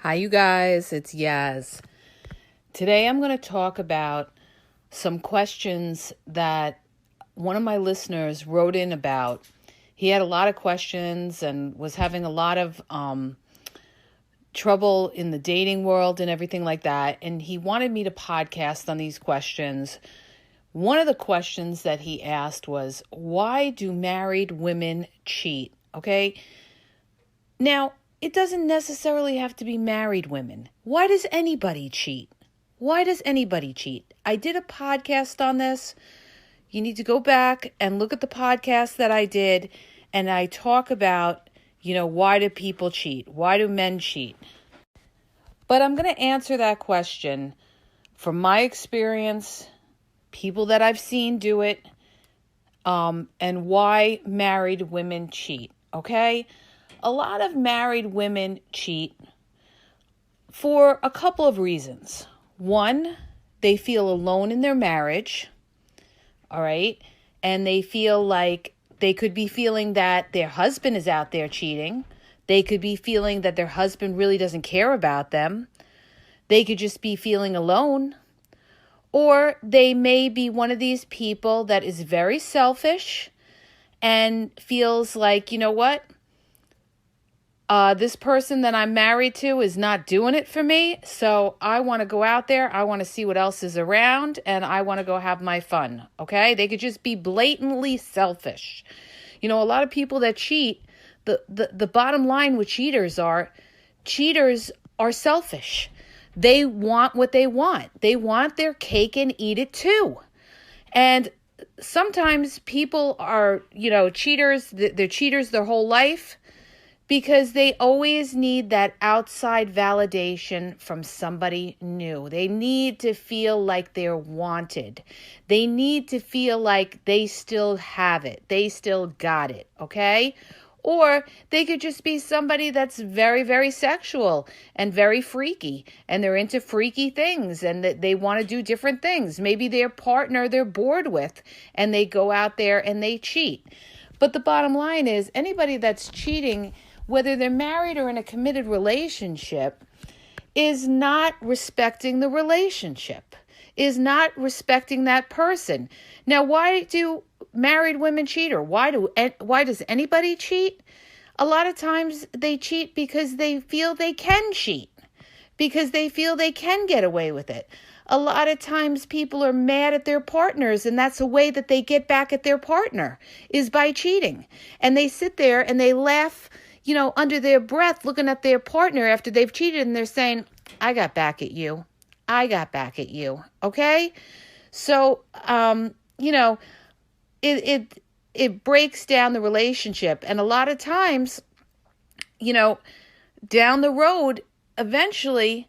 Hi, you guys. It's Yaz. Today I'm going to talk about some questions that one of my listeners wrote in about. He had a lot of questions and was having a lot of trouble in the dating world and everything like that. And he wanted me to podcast on these questions. One of the questions that he asked was, why do married women cheat? Okay. Now, it doesn't necessarily have to be married women. Why does anybody cheat? Why does anybody cheat? I did a podcast on this. You need to go back and look at the podcast that I did, and I talk about, why do people cheat? Why do men cheat? But I'm going to answer that question from my experience, people that I've seen do it, and why married women cheat, okay? A lot of married women cheat for a couple of reasons. One, they feel alone in their marriage, all right? And they feel like they could be feeling that their husband is out there cheating. They could be feeling that their husband really doesn't care about them. They could just be feeling alone. Or they may be one of these people that is very selfish and feels like, you know what? This person that I'm married to is not doing it for me, so I want to go out there, I want to see what else is around, and I want to go have my fun, okay? They could just be blatantly selfish. A lot of people that cheat, the bottom line with cheaters are selfish. They want what they want. They want their cake and eat it too. And sometimes people are, cheaters, they're cheaters their whole life, because they always need that outside validation from somebody new. They need to feel like they're wanted. They need to feel like they still have it. They still got it, okay? Or they could just be somebody that's very, very sexual and very freaky, and they're into freaky things, and that they want to do different things. Maybe their partner they're bored with, and they go out there and they cheat. But the bottom line is, anybody that's cheating, whether they're married or in a committed relationship, is not respecting the relationship, is not respecting that person. Now, why do married women cheat, or why does anybody cheat? A lot of times they cheat because they feel they can cheat, because they feel they can get away with it. A lot of times people are mad at their partners, and that's a way that they get back at their partner, is by cheating. And they sit there and they laugh, under their breath, looking at their partner after they've cheated, and they're saying, I got back at you. I got back at you. Okay? So, it breaks down the relationship. And a lot of times, down the road, eventually,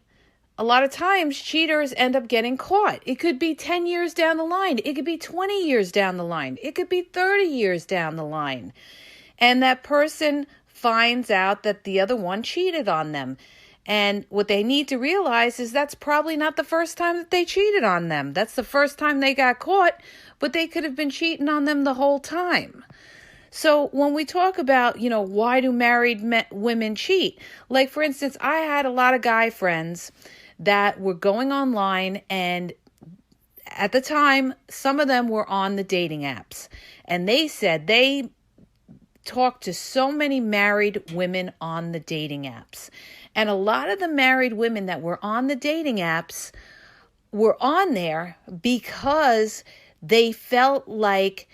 a lot of times cheaters end up getting caught. It could be 10 years down the line. It could be 20 years down the line. It could be 30 years down the line. And that person finds out that the other one cheated on them. And what they need to realize is that's probably not the first time that they cheated on them. That's the first time they got caught, but they could have been cheating on them the whole time. So when we talk about, why do married women cheat? Like, for instance, I had a lot of guy friends that were going online, and at the time, some of them were on the dating apps. And they said they talked to so many married women on the dating apps. And a lot of the married women that were on the dating apps were on there because they felt like,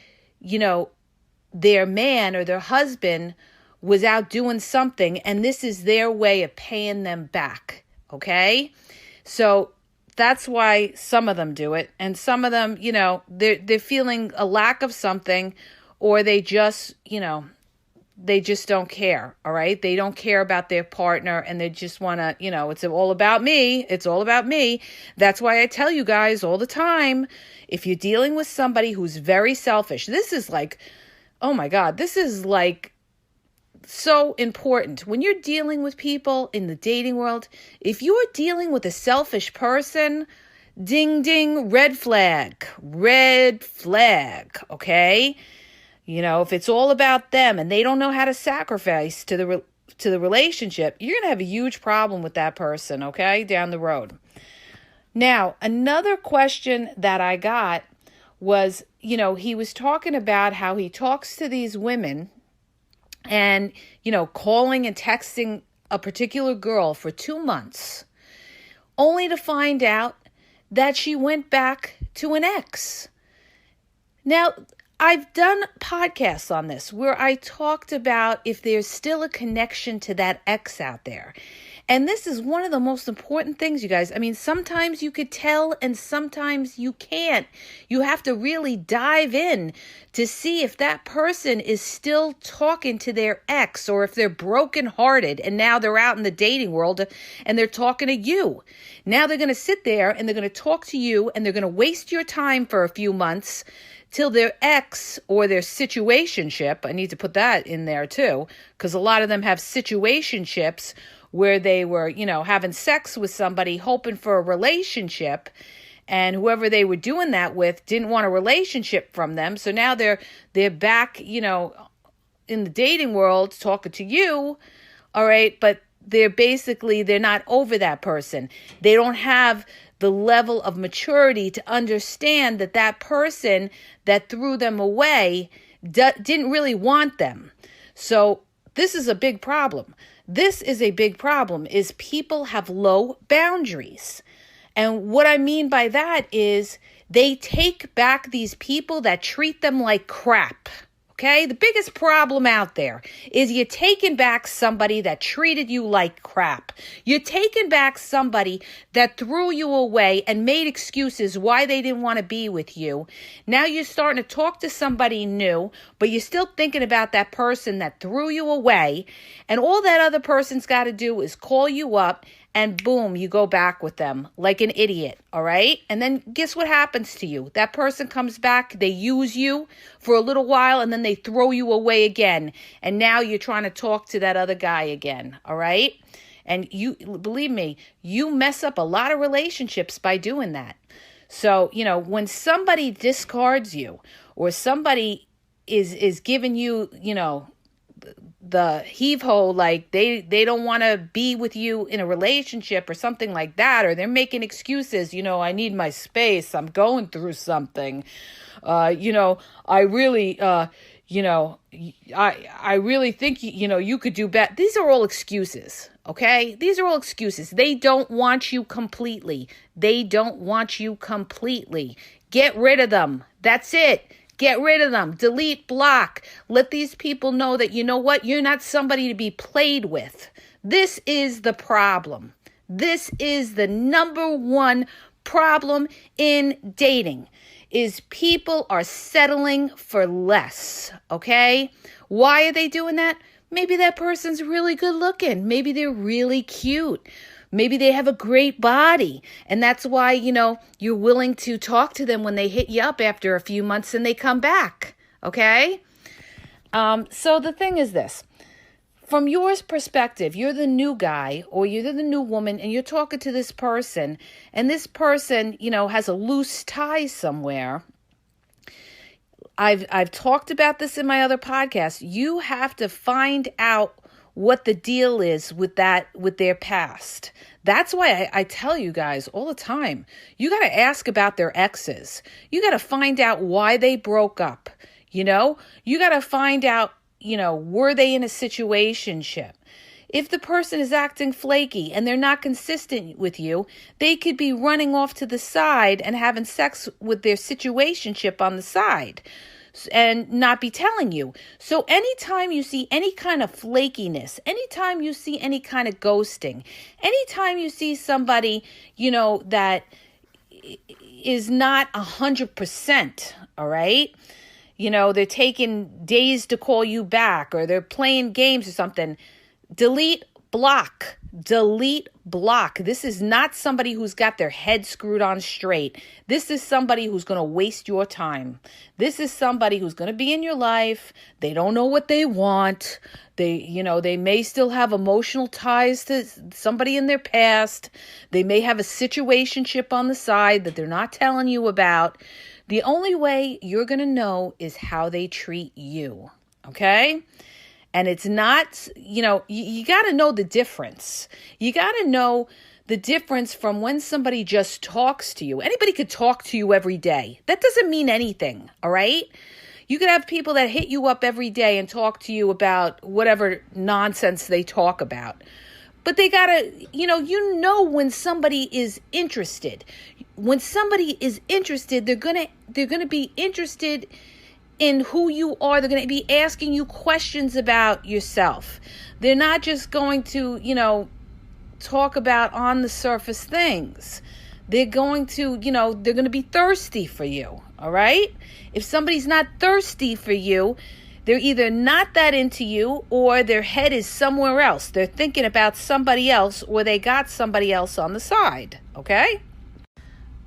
their man or their husband was out doing something, and this is their way of paying them back, okay? So that's why some of them do it. And some of them, they're feeling a lack of something, or they just, they just don't care, all right? They don't care about their partner, and they just want to, it's all about me. It's all about me. That's why I tell you guys all the time, if you're dealing with somebody who's very selfish, this is like, oh my God, this is like so important. When you're dealing with people in the dating world, if you are dealing with a selfish person, ding, ding, red flag, okay? If it's all about them and they don't know how to sacrifice to to the relationship, you're going to have a huge problem with that person, okay, down the road. Now, another question that I got was, he was talking about how he talks to these women and, calling and texting a particular girl for 2 months, only to find out that she went back to an ex. Now, I've done podcasts on this where I talked about if there's still a connection to that ex out there. And this is one of the most important things, you guys. I mean, sometimes you could tell and sometimes you can't. You have to really dive in to see if that person is still talking to their ex or if they're brokenhearted and now they're out in the dating world and they're talking to you. Now they're going to sit there and they're going to talk to you and they're going to waste your time for a few months till their ex or their situationship, I need to put that in there too, because a lot of them have situationships where they were, having sex with somebody, hoping for a relationship, and whoever they were doing that with didn't want a relationship from them. So now they're back, in the dating world talking to you, all right, but they're not over that person. They don't have the level of maturity to understand that that person that threw them away didn't really want them. So this is a big problem. This is a big problem, is people have low boundaries. And what I mean by that is they take back these people that treat them like crap. Okay? The biggest problem out there is you're taking back somebody that treated you like crap. You're taking back somebody that threw you away and made excuses why they didn't want to be with you. Now you're starting to talk to somebody new, but you're still thinking about that person that threw you away. And all that other person's got to do is call you up and boom, you go back with them like an idiot, all right? And then guess what happens to you? That person comes back, they use you for a little while, and then they throw you away again. And now you're trying to talk to that other guy again, all right? And you, believe me, you mess up a lot of relationships by doing that. So, when somebody discards you or somebody is giving you, the heave-ho, like they don't want to be with you in a relationship or something like that, or they're making excuses, I need my space, I'm going through something, I really, I really think, you could do better. These are all excuses, okay? These are all excuses. They don't want you completely. Get rid of them. That's it. Get rid of them. Delete, block. Let these people know that, you're not somebody to be played with. This is the problem. This is the number one problem in dating, is people are settling for less, okay? Why are they doing that? Maybe that person's really good looking. Maybe they're really cute. Maybe they have a great body, and that's why, you're willing to talk to them when they hit you up after a few months and they come back, okay? So the thing is this. From your perspective, you're the new guy or you're the new woman and you're talking to this person, and this person, has a loose tie somewhere. I've talked about this in my other podcast. You have to find out what the deal is with their past. That's why I tell you guys all the time, you got to ask about their exes. You got to find out why they broke up. You got to find out, were they in a situationship? If the person is acting flaky and they're not consistent with you, they could be running off to the side and having sex with their situationship on the side and not be telling you. So anytime you see any kind of flakiness, anytime you see any kind of ghosting, anytime you see somebody, that is not 100%, all right? They're taking days to call you back or they're playing games or something. Delete, block. This is not somebody who's got their head screwed on straight. This is somebody who's going to waste your time. This is somebody who's going to be in your life. They don't know what they want. They may still have emotional ties to somebody in their past. They may have a situationship on the side that they're not telling you about. The only way you're going to know is how they treat you. Okay? And it's not, you got to know the difference. You got to know the difference from when somebody just talks to you. Anybody could talk to you every day. That doesn't mean anything, all right? You could have people that hit you up every day and talk to you about whatever nonsense they talk about. But they gotta, when somebody is interested. When somebody is interested, they're gonna be interested in who you are. They're gonna be asking you questions about yourself. They're not just going to, talk about on the surface things. They're going to, they're going to be thirsty for you. All right. If somebody's not thirsty for you, they're either not that into you or their head is somewhere else. They're thinking about somebody else or they got somebody else on the side. Okay.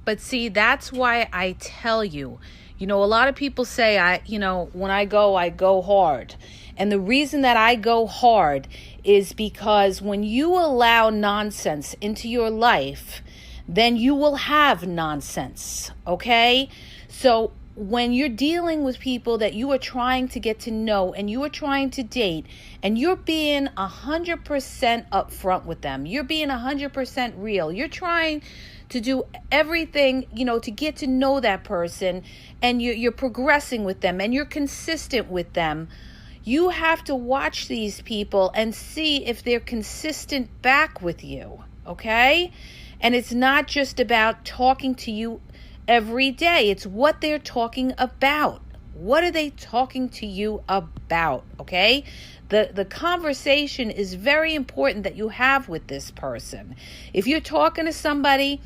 But see, that's why I tell you, a lot of people say, when I go hard. And the reason that I go hard is because when you allow nonsense into your life, then you will have nonsense, okay? So when you're dealing with people that you are trying to get to know and you are trying to date and you're being 100% upfront with them, you're being 100% real, you're trying to do everything, to get to know that person, and you're progressing with them and you're consistent with them, you have to watch these people and see if they're consistent back with you, okay? And it's not just about talking to you every day. It's what they're talking about. What are they talking to you about, okay? The conversation is very important that you have with this person. If you're talking to somebody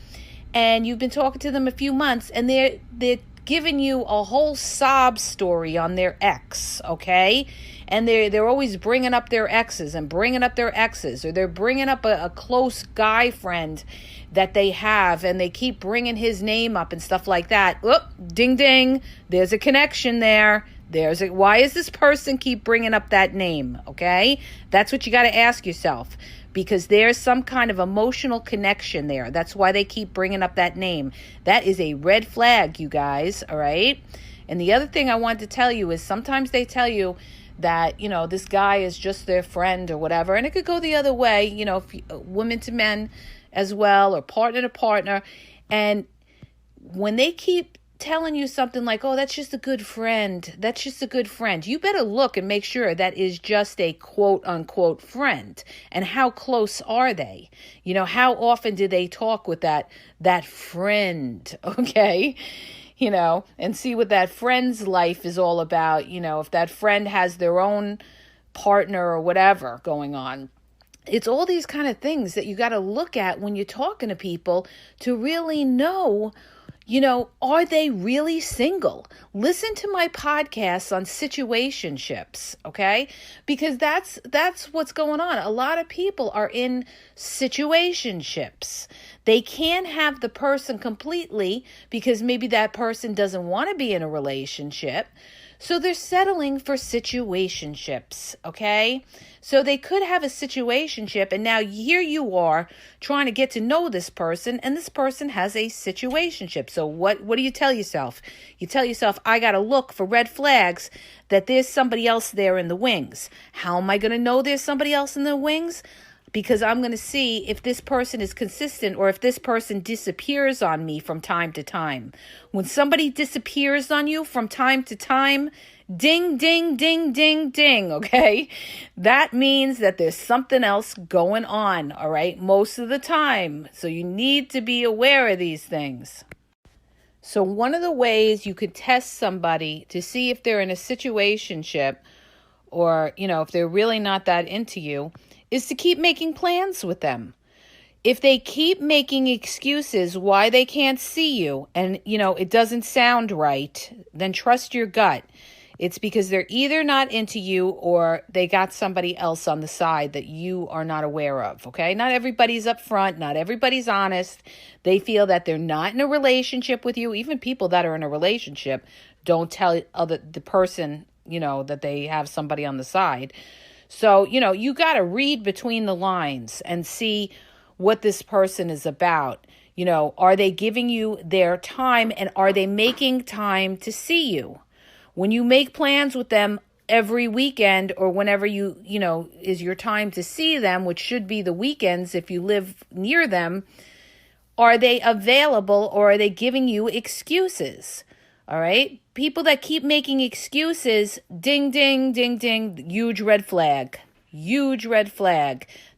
and you've been talking to them a few months and they're giving you a whole sob story on their ex, okay? And they're always bringing up their exes and bringing up their exes, or they're bringing up a close guy friend that they have, and they keep bringing his name up and stuff like that. Oh, ding, ding. There's a connection there. Why is this person keep bringing up that name? Okay. That's what you got to ask yourself, because there's some kind of emotional connection there. That's why they keep bringing up that name. That is a red flag, you guys. All right. And the other thing I want to tell you is sometimes they tell you that, this guy is just their friend or whatever. And it could go the other way, women to men as well, or partner to partner. And when they keep telling you something like, oh, that's just a good friend, you better look and make sure that is just a quote unquote friend. And how close are they? How often do they talk with that friend? Okay. And see what that friend's life is all about. If that friend has their own partner or whatever going on. It's all these kind of things that you got to look at when you're talking to people to really know, are they really single? Listen to my podcasts on situationships, okay? Because that's what's going on. A lot of people are in situationships. They can't have the person completely because maybe that person doesn't want to be in a relationship. So they're settling for situationships, okay? So they could have a situationship, and now here you are trying to get to know this person, and this person has a situationship. So what do you tell yourself? You tell yourself, I got to look for red flags that there's somebody else there in the wings. How am I going to know there's somebody else in the wings? Because I'm going to see if this person is consistent or if this person disappears on me from time to time. When somebody disappears on you from time to time, ding, ding, ding, ding, ding, okay? That means that there's something else going on, all right, most of the time. So you need to be aware of these things. So one of the ways you could test somebody to see if they're in a situationship or, if they're really not that into you is to keep making plans with them. If they keep making excuses why they can't see you and, it doesn't sound right, then trust your gut. It's because they're either not into you or they got somebody else on the side that you are not aware of, okay? Not everybody's upfront. Not everybody's honest. They feel that they're not in a relationship with you. Even people that are in a relationship don't tell the person, that they have somebody on the side. So, you got to read between the lines and see what this person is about. Are they giving you their time and are they making time to see you? When you make plans with them, every weekend or whenever is your time to see them, which should be the weekends if you live near them, are they available or are they giving you excuses? All right. People that keep making excuses, ding, ding, ding, ding, huge red flag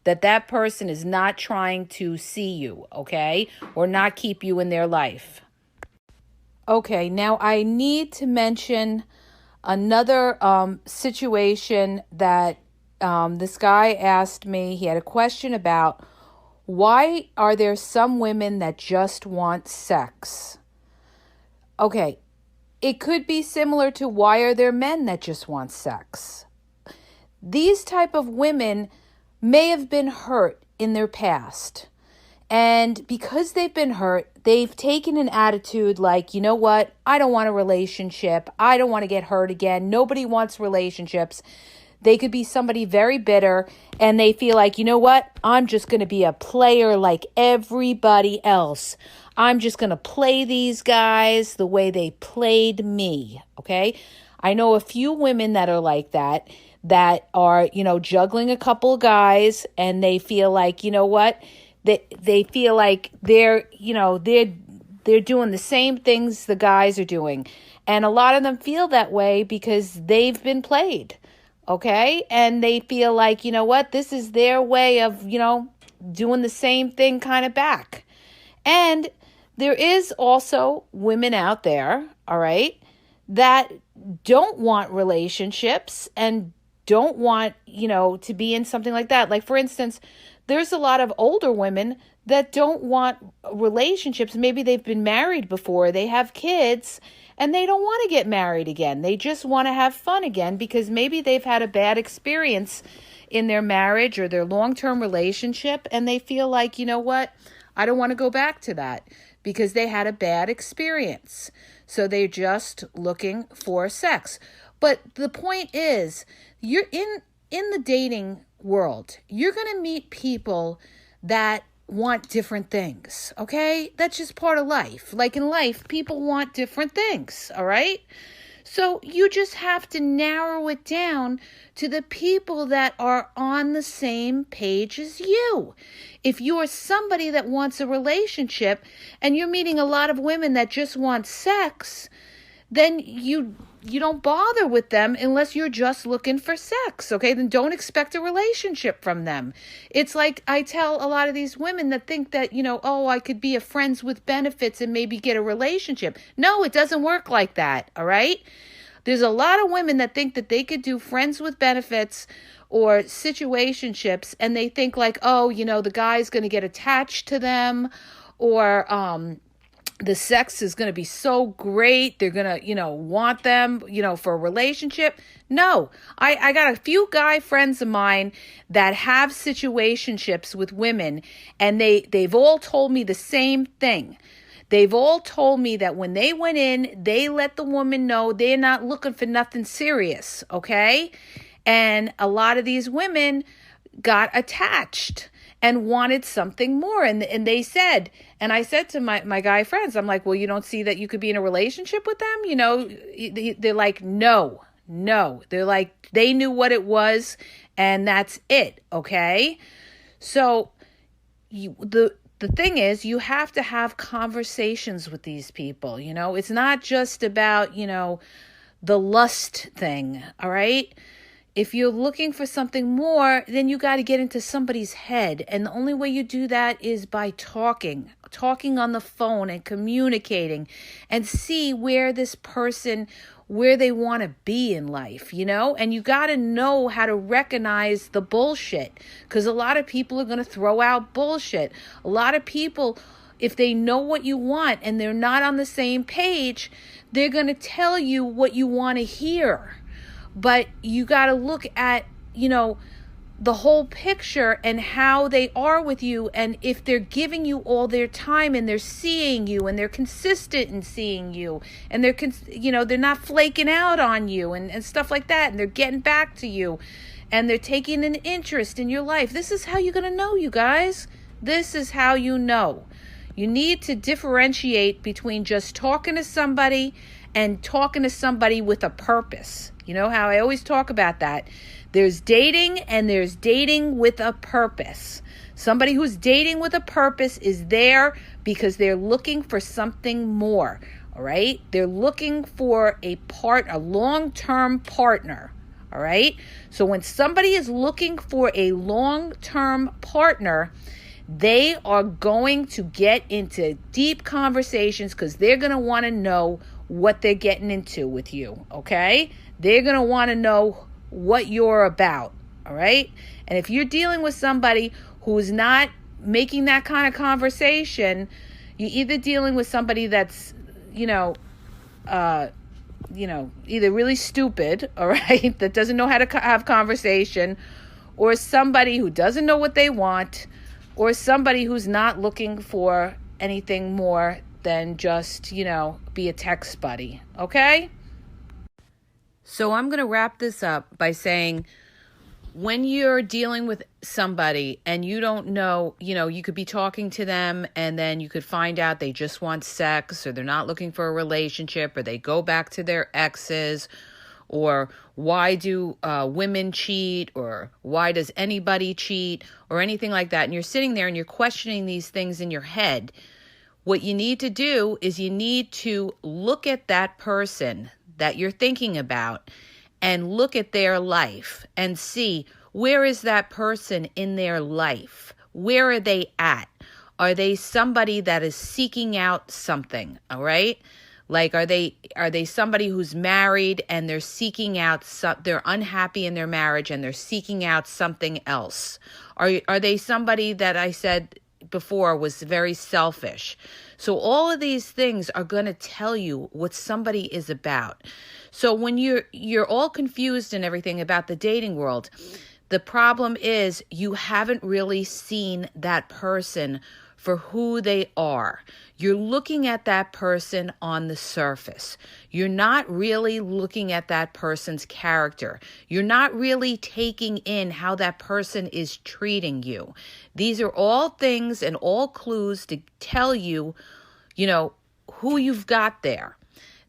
that person is not trying to see you, okay, or not keep you in their life. Okay, now I need to mention another situation that this guy asked me. He had a question about why are there some women that just want sex? Okay, it could be similar to why are there men that just want sex? These type of women may have been hurt in their past. And because they've been hurt, they've taken an attitude like, you know what? I don't want a relationship. I don't want to get hurt again. Nobody wants relationships. They could be somebody very bitter and they feel like, you know what? I'm just going to be a player like everybody else. I'm just going to play these guys the way they played me. Okay? I know a few women that are like that are, juggling a couple of guys and they feel like, you know what? They feel like they're doing the same things the guys are doing. And a lot of them feel that way because they've been played. Okay? And they feel like, you know what? This is their way of, doing the same thing kind of back. And there is also women out there, all right, that don't want relationships and don't want, to be in something like that. Like, for instance, there's a lot of older women that don't want relationships. Maybe they've been married before, they have kids, and they don't want to get married again. They just want to have fun again because maybe they've had a bad experience in their marriage or their long-term relationship, and they feel like, you know what, I don't want to go back to that because they had a bad experience. So they're just looking for sex. But the point is, you're in the dating world, you're going to meet people that want different things, okay? That's just part of life. Like in life, people want different things, all right? So you just have to narrow it down to the people that are on the same page as you. If you're somebody that wants a relationship and you're meeting a lot of women that just want sex, then you don't bother with them unless you're just looking for sex, okay? Then don't expect a relationship from them. It's like I tell a lot of these women that think that, I could be a friends with benefits and maybe get a relationship. No, it doesn't work like that, all right? There's a lot of women that think that they could do friends with benefits or situationships, and they think like, the guy's going to get attached to them, or the sex is going to be so great, they're going to, want them, for a relationship. No, I got a few guy friends of mine that have situationships with women, and they've all told me the same thing. They've all told me that when they went in, they let the woman know they're not looking for nothing serious, okay? And a lot of these women got attached and wanted something more. And they said, and I said to my guy friends, I'm like, well, you don't see that you could be in a relationship with them? They're like, no. They're like, they knew what it was and that's it, okay? So the thing is, you have to have conversations with these people, It's not just about, the lust thing, all right? If you're looking for something more, then you got to get into somebody's head. And the only way you do that is by talking on the phone and communicating and see where this person, where they want to be in life, and you got to know how to recognize the bullshit, because a lot of people are going to throw out bullshit. A lot of people, if they know what you want and they're not on the same page, they're going to tell you what you want to hear. But you got to look at, the whole picture and how they are with you. And if they're giving you all their time and they're seeing you and they're consistent in seeing you and they're not flaking out on you and stuff like that. And they're getting back to you and they're taking an interest in your life. This is how you're going to know, you guys. This is how you know. You need to differentiate between just talking to somebody and talking to somebody with a purpose. You know how I always talk about that. There's dating and there's dating with a purpose. Somebody who's dating with a purpose is there because they're looking for something more. All right? They're looking for a long-term partner. All right? So when somebody is looking for a long-term partner, they are going to get into deep conversations because they're going to want to know what they're getting into with you. Okay? They're going to want to know what you're about. All right? And if you're dealing with somebody who's not making that kind of conversation, you're either dealing with somebody that's either really stupid, all right, that doesn't know how to have conversation, or somebody who doesn't know what they want, or somebody who's not looking for anything more than just, be a text buddy, okay? So I'm going to wrap this up by saying, when you're dealing with somebody and you don't know, you could be talking to them and then you could find out they just want sex, or they're not looking for a relationship, or they go back to their exes, or why do women cheat, or why does anybody cheat, or anything like that. And you're sitting there and you're questioning these things in your head. What you need to do is you need to look at that person that you're thinking about and look at their life and see, where is that person in their life? Where are they at? Are they somebody that is seeking out something? All right. Like, are they somebody who's married and they're seeking out they're unhappy in their marriage and they're seeking out something else? Are they somebody that I said before was very selfish? So all of these things are going to tell you what somebody is about. So when you're all confused and everything about the dating world, the problem is you haven't really seen that person for who they are. You're looking at that person on the surface. You're not really looking at that person's character. You're not really taking in how that person is treating you. These are all things and all clues to tell you, who you've got there.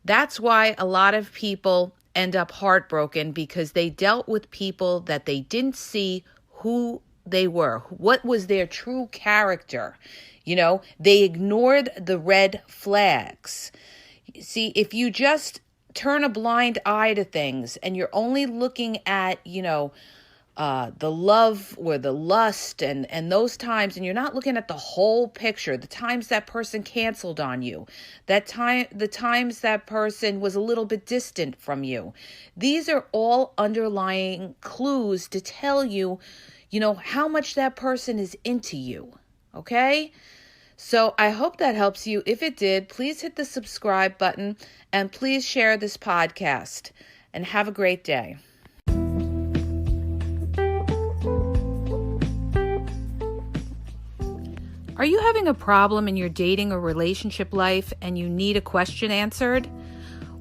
That's why a lot of people end up heartbroken, because they dealt with people that they didn't see who they were. What was their true character? They ignored the red flags. See, if you just turn a blind eye to things and you're only looking at, the love or the lust and those times, and you're not looking at the whole picture, the times that person canceled on you, the times that person was a little bit distant from you. These are all underlying clues to tell you, how much that person is into you. Okay? So I hope that helps you. If it did, please hit the subscribe button and please share this podcast, and have a great day. Are you having a problem in your dating or relationship life and you need a question answered?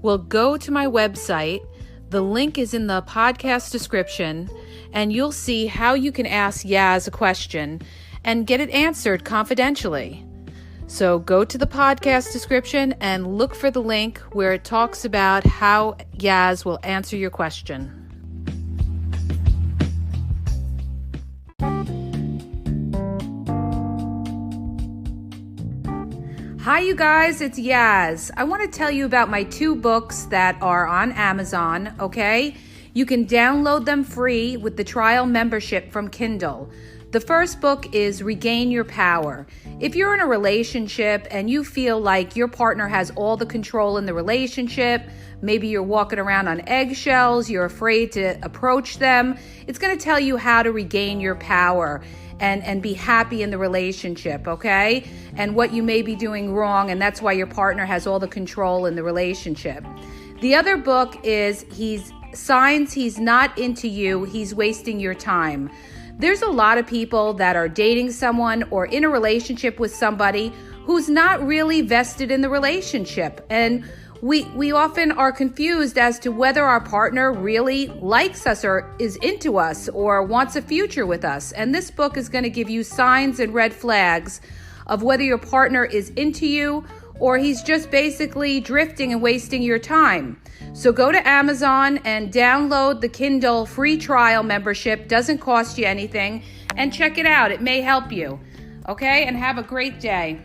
Well, go to my website. The link is in the podcast description, and you'll see how you can ask Yaz a question and get it answered confidentially. So go to the podcast description and look for the link where it talks about how Yaz will answer your question. Hi, you guys, it's Yaz. I want to tell you about my 2 books that are on Amazon, okay? You can download them free with the trial membership from Kindle. The first book is Regain Your Power. If you're in a relationship and you feel like your partner has all the control in the relationship, maybe you're walking around on eggshells, you're afraid to approach them, it's going to tell you how to regain your power and be happy in the relationship, okay? And what you may be doing wrong, and that's why your partner has all the control in the relationship. The other book is Signs He's Not Into You, He's Wasting Your Time. There's a lot of people that are dating someone or in a relationship with somebody who's not really vested in the relationship. And we often are confused as to whether our partner really likes us or is into us or wants a future with us. And this book is going to give you signs and red flags of whether your partner is into you or he's just basically drifting and wasting your time. So go to Amazon and download the Kindle free trial membership. Doesn't cost you anything. And check it out. It may help you. Okay? And have a great day.